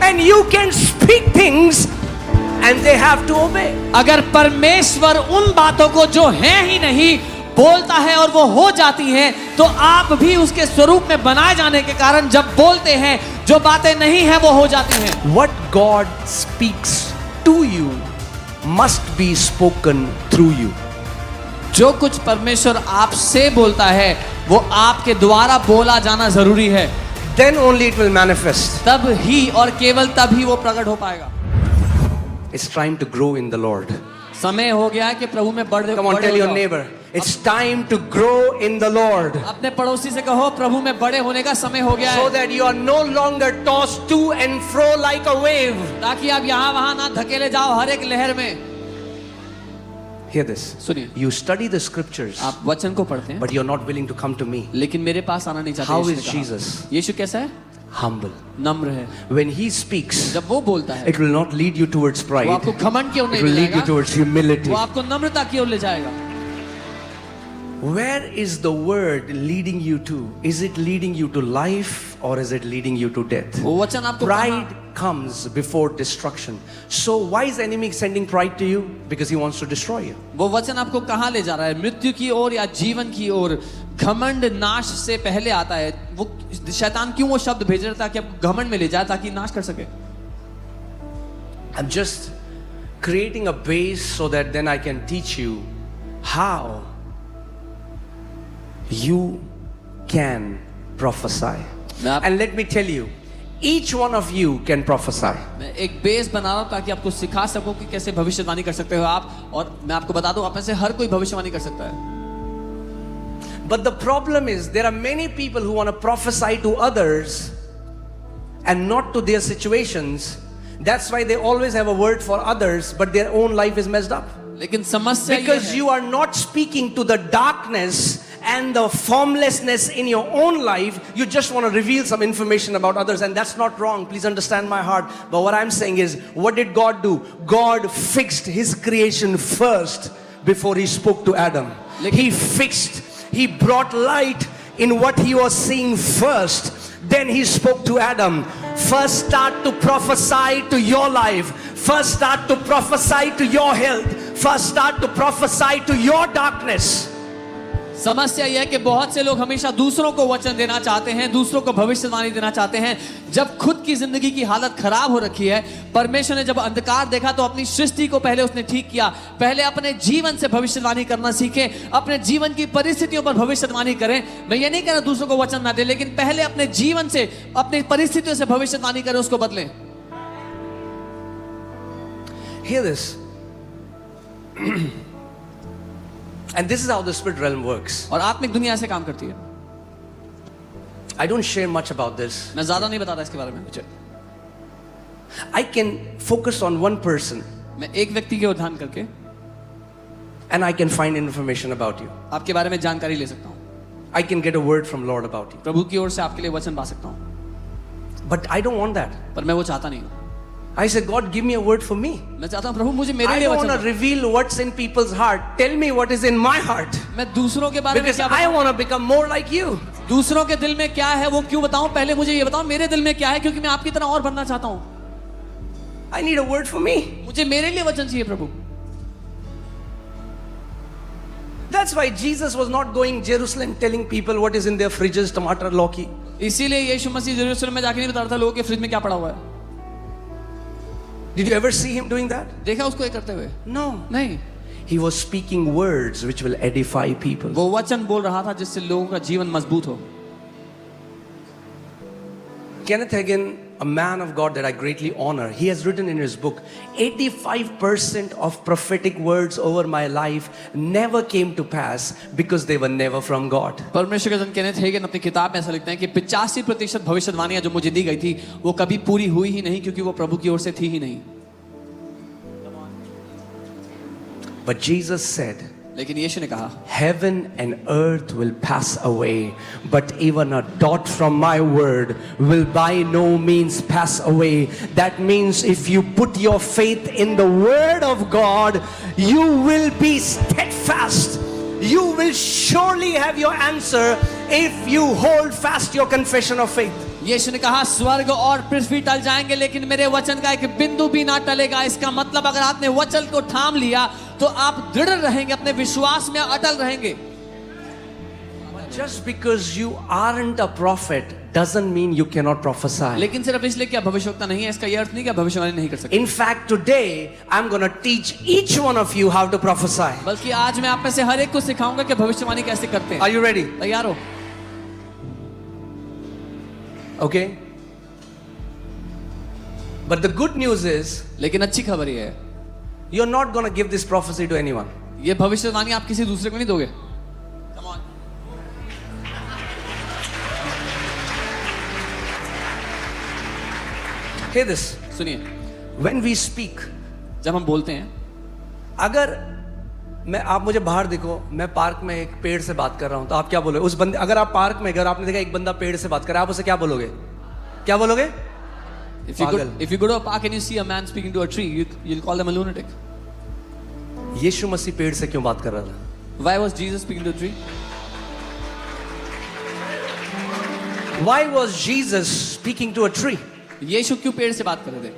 and you can speak things and they have to obey. अगर परमेश्वर उन बातों को जो है ही नहीं बोलता है और वो हो जाती हैं, तो आप भी उसके स्वरूप में बनाए जाने के कारण जब बोलते हैं जो बातें नहीं है वो हो जाती हैं। What God speaks to you must be spoken through you. जो कुछ परमेश्वर आपसे बोलता है वो आपके द्वारा बोला जाना जरूरी है। Then only it will manifest. तब ही और केवल तब ही वो प्रकट हो पाएगा। It's time to grow in the Lord. समय हो गया है कि प्रभु में बढ़ Come on, tell your neighbor, it's time to grow in the Lord. अपने पड़ोसी से कहो प्रभु में बड़े होने का समय हो गया है, So that you are no longer tossed to and fro like a wave. ताकि आप यहाँ वहाँ ना धकेले जाओ हर एक लहर में। Hear this. सुनिए, You study the scriptures, आप वचन को पढ़ते हैं but you're not willing to come to me. लेकिन मेरे पास आना नहीं चाहते। How यीशु is ने कहा। Jesus? यीशु कैसा है? Humble. नम्र है। When he speaks, जब वो बोलता है it will not lead you towards वो pride. आपको घमंड की ओर It नहीं will ले lead you जाएगा, towards humility. वो आपको नम्रता की ओर ले जाएगा। Where is the word leading you to? Is it leading you to life or is it leading you to death? वो वचन आपको Pride comes before destruction. So why is the enemy sending pride to you? Because he wants to destroy you. वो वचन आपको कहाँ ले जा रहा है? मृत्यु की ओर या जीवन की ओर? घमंड नाश से पहले आता है। वो शैतान क्यों वो शब्द भेज रहा था कि आपको घमंड में ले जाए ताकि नाश कर सके? I'm just creating a base so that then I can teach you how you can prophesy. And let me tell you, each one of you can prophesy. मैं एक बेस बना रहा हूँ ताकि आपको सिखा सकूं कि कैसे भविष्यवाणी कर सकते हो आप, और मैं आपको बता दूं आप में से हर कोई भविष्यवाणी कर सकता है। But the problem is there are many people who want to prophesy to others and not to their situations. That's why they always have a word for others, but their own life is messed up. लेकिन समस्या ये Because है you are not speaking to the darkness and the formlessness in your own life, you just want to reveal some information about others, and that's not wrong. Please understand my heart. But what I'm saying is, what did God do? God fixed his creation first before he spoke to Adam. He brought light in what he was seeing first. Then he spoke to Adam. First start to prophesy to your life. First start to prophesy to your health. First start to prophesy to your darkness. समस्या यह है कि बहुत से लोग हमेशा दूसरों को वचन देना चाहते हैं, दूसरों को भविष्यवाणी देना चाहते हैं, जब खुद की जिंदगी की हालत खराब हो रखी है। परमेश्वर ने जब अंधकार देखा तो अपनी सृष्टि को पहले उसने ठीक किया। पहले अपने जीवन से भविष्यवाणी करना सीखें, अपने जीवन की परिस्थितियों पर भविष्यवाणी करें। मैं ये नहीं कह रहा दूसरों को वचन ना दे, लेकिन पहले अपने जीवन से, अपनी परिस्थितियों से भविष्यवाणी करें, उसको बदलें। Hear this. And this is how the spirit realm works. और आत्मिक दुनिया ऐसे काम करती है। I don't share much about this. मैं ज्यादा नहीं बताता इसके बारे में। I can focus on one person मैं एक व्यक्ति के ध्यान करके and I can find information about you. आपके बारे में जानकारी ले सकता हूँ। I can get a word from Lord about you. प्रभु की ओर से आपके लिए वचन पा सकता हूँ। But I don't want that. पर मैं वो चाहता नहीं हूँ। I said, God, give me a word for me. मैं चाहता हूँ प्रभु मुझे मेरे I लिए don't वचन want to reveal what's in people's heart. Tell me what is in my heart. मैं दूसरों के बारे में Because क्या I बताऊं? want to become more like you. दूसरों के दिल में क्या है वो क्यों बताऊं? पहले मुझे ये बताओ मेरे दिल में क्या है, क्योंकि मैं आपकी तरह और बनना चाहता हूँ। I need a word for me. मुझे मेरे लिए वचन चाहिए प्रभु। That's why Jesus was not going Jerusalem telling people what is in their fridges, tomato, lawki. इसीलिए यीशु मसीह यरूशलेम में जाके नहीं बता रहा था लोगों के फ्रिज में क्या पड़ा हुआ है। Did you ever see him doing that? देखा उसको ये करते हुए? No. नहीं। He was speaking words which will edify people. वो वचन बोल रहा था जिससे लोगों का जीवन मजबूत हो। Kenneth Hagin, a man of God that I greatly honor, he has written in his book, 85% of prophetic words over my life never came to pass because they were never from God. परमेश्वर के जन Kenneth Hagin अपनी किताब में ऐसा लिखते हैं कि 85% भविष्यवाणियां जो मुझे दी गई थी वो कभी पूरी हुई ही नहीं, क्योंकि वो प्रभु की ओर से थी ही नहीं। But Jesus said, लेकिन यीशु ने कहा, heaven and earth will pass away, but even a dot from my word will by no means pass away. That means if you put your faith in the word of God, you will be steadfast. You will surely have your answer if you hold fast your confession of faith. यीशु ने कहा स्वर्ग और पृथ्वी टल जाएंगे लेकिन मेरे वचन का एक बिंदु भी ना टलेगा। इसका मतलब अगर आपने वचन को थाम लिया तो आप दृढ़ रहेंगे, अपने विश्वास में अटल रहेंगे। Just because you aren't a prophet doesn't mean you cannot prophesy. लेकिन सिर्फ इसलिए कि आप भविष्यवक्ता नहीं है इसका यह अर्थ नहीं कि आप भविष्यवाणी नहीं कर सकते। In fact, today I'm going to teach each one of you how to prophesy. बल्कि आज मैं आप में से हर एक को सिखाऊंगा कि भविष्यवाणी कैसे करते हैं। Are you ready? तैयार हो? Okay. But the good news is लेकिन अच्छी खबर ये है, you're not going to give this prophecy to anyone. ये भविष्यवाणी आप किसी दूसरे को नहीं दोगे। Come on. Hear this. सुनिए, When we speak, जब हम बोलते हैं, अगर आप मुझे बाहर देखो, मैं पार्क में एक पेड़ से बात कर रहा हूं तो आप क्या बोलोगे? उस बंदे, अगर आप पार्क में, अगर आपने देखा एक बंदा पेड़ से बात कर रहा है, आप उसे क्या बोलोगे? क्या बोलोगे? if you go to a park and you see a man speaking to a tree, you'll call them a lunatic. यीशु मसीह पेड़ से क्यों बात कर रहा था? Why was Jesus speaking to a tree? Why was Jesus speaking to a tree? यीशु क्यों पेड़ से बात कर रहे थे?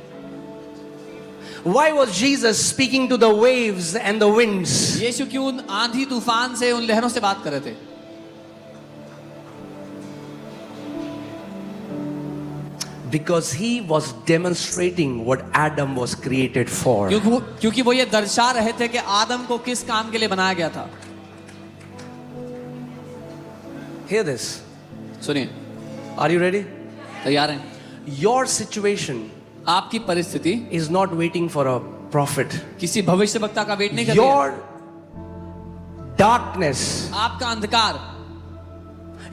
Why was Jesus speaking to the waves and the winds? यीशु क्यों उन आंधी तूफान से, उन लहरों से बात कर रहे थे? Because he was demonstrating what Adam was created for. क्योंकि वो ये दर्शा रहे थे कि आदम को किस काम के लिए बनाया गया था। Hear this. सुनिए, Are you ready? तैयार हैं? Your situation आपकी परिस्थिति is not waiting for a prophet. किसी भविष्यवक्ता का वेट नहीं कर रही है। Your darkness, आपका अंधकार,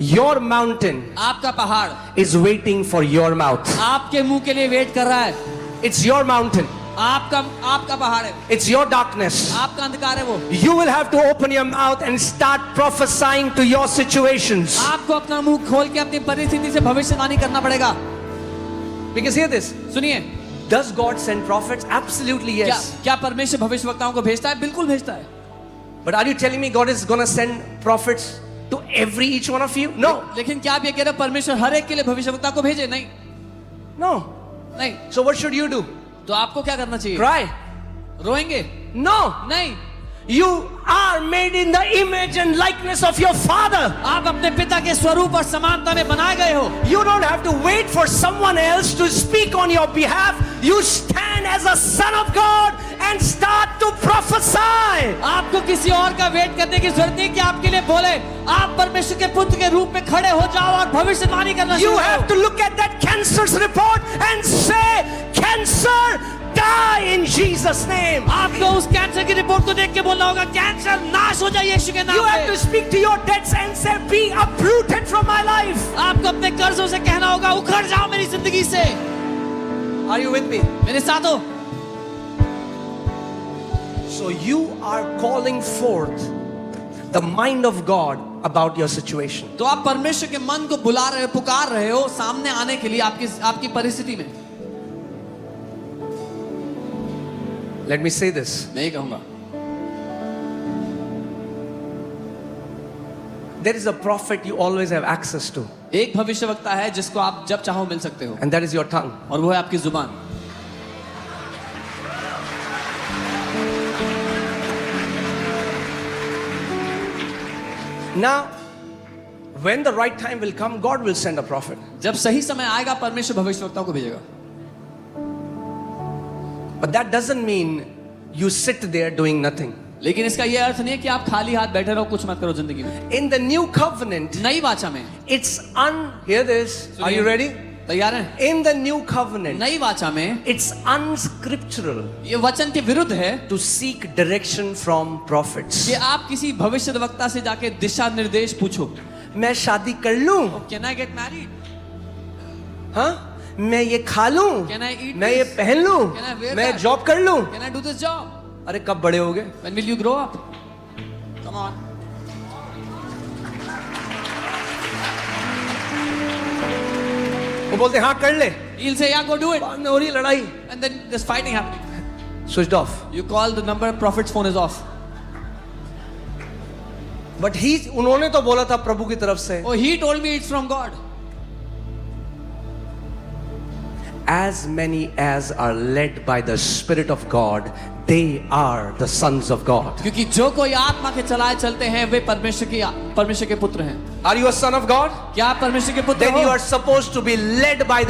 your mountain आपका पहाड़ is waiting for your mouth. आपके मुंह के लिए वेट कर रहा है। It's your mountain. आपका पहाड़ है, It's your darkness. आपका अंधकार है वो। You will have to open your mouth and start prophesying to your situations. आपको अपना मुंह खोल के अपनी परिस्थिति से भविष्यवाणी करना पड़ेगा। Because hear this. सुनिए, Does God send prophets? Absolutely yes. क्या परमेश्वर भविष्यवक्ताओं को भेजता है? बिल्कुल भेजता है। But are you telling me God is going to send prophets to each one of you? No. लेकिन क्या आप ये कह रहे हो परमेश्वर हर एक के लिए भविष्यवक्ता को भेजे? नहीं, No. नहीं। So what should you do? तो आपको क्या करना चाहिए? Cry? रोएंगे? No. नहीं। You are made in the image and likeness of your Father. आप अपने पिता के स्वरूप और समानता में बनाए गए हो। You don't have to wait for someone else to speak on your behalf. You stand as a son of God and start to prophesy. आपको किसी और का वेट करने की जरूरत नहीं कि आपके लिए बोले। आप परमेश्वर के पुत्र के रूप में खड़े हो जाओ और भविष्यवाणी करना You शुरू have to करो। look at that cancer's report and say, "Cancer, die in Jesus' name." आपको उस कैंसर की रिपोर्ट को देख के बोलना होगा, कैंसर नाश हो जाए यीशु के नाम You have to में। speak to your debts and say, "Be uprooted from my life." आपको अपने कर्जों से कहना होगा, उखड़ जाओ मेरी जिंदगी से। Are you with me? मेरे साथ हो? So you are calling forth the mind of God about your situation. तो आप परमेश्वर के मन को बुला रहे हो, पुकार रहे हो सामने आने के लिए आपकी परिस्थिति में। Let me say this. मैं ये कहूंगा, There is a prophet you always have access to, एक भविष्यवक्ता है जिसको आप जब चाहो मिल सकते हो, and that is your tongue. और वो है आपकी जुबान। Now, when the right time will come, God will send a prophet. जब सही समय आएगा परमेश्वर भविष्यवक्ताओं को भेजेगा। But that doesn't mean you sit there doing nothing. लेकिन इसका ये अर्थ नहीं है कि आप खाली हाथ बैठे रहो, कुछ मत करो जिंदगी में। In the new covenant, नई वाचा में, hear this. Are you ready? तैयार हैं? In the new covenant, नई वाचा में it's unscriptural ये वचन के विरुद्ध है to seek direction from prophets. कि आप किसी भविष्यवक्ता से जाके दिशा निर्देश पूछो। मैं शादी कर लूं? Can I get married? हाँ? मैं ये खा लूं? Can I eat मैं ये this? पहन लूं? Can I wear मैं that? जॉब कर लूं? Can I do this job? अरे कब बड़े होगे? When will you grow up? Come on. वो बोलते हाँ कर ले। He'll say, yeah, go do it. बाद में हो रही लड़ाई। And then there's fighting happening. Switched off. You call the number, prophet's phone is off. But उन्होंने तो बोला था प्रभु की तरफ से। Oh, he told me it's from God. as many as are led by the Spirit of God, they are the sons of God. क्योंकि जो कोई आत्मा के चलाए चलते हैं वे परमेश्वर के पुत्र हैं। Are you a son of God? क्या आप परमेश्वर के पुत्र Then you हो? are supposed to be led by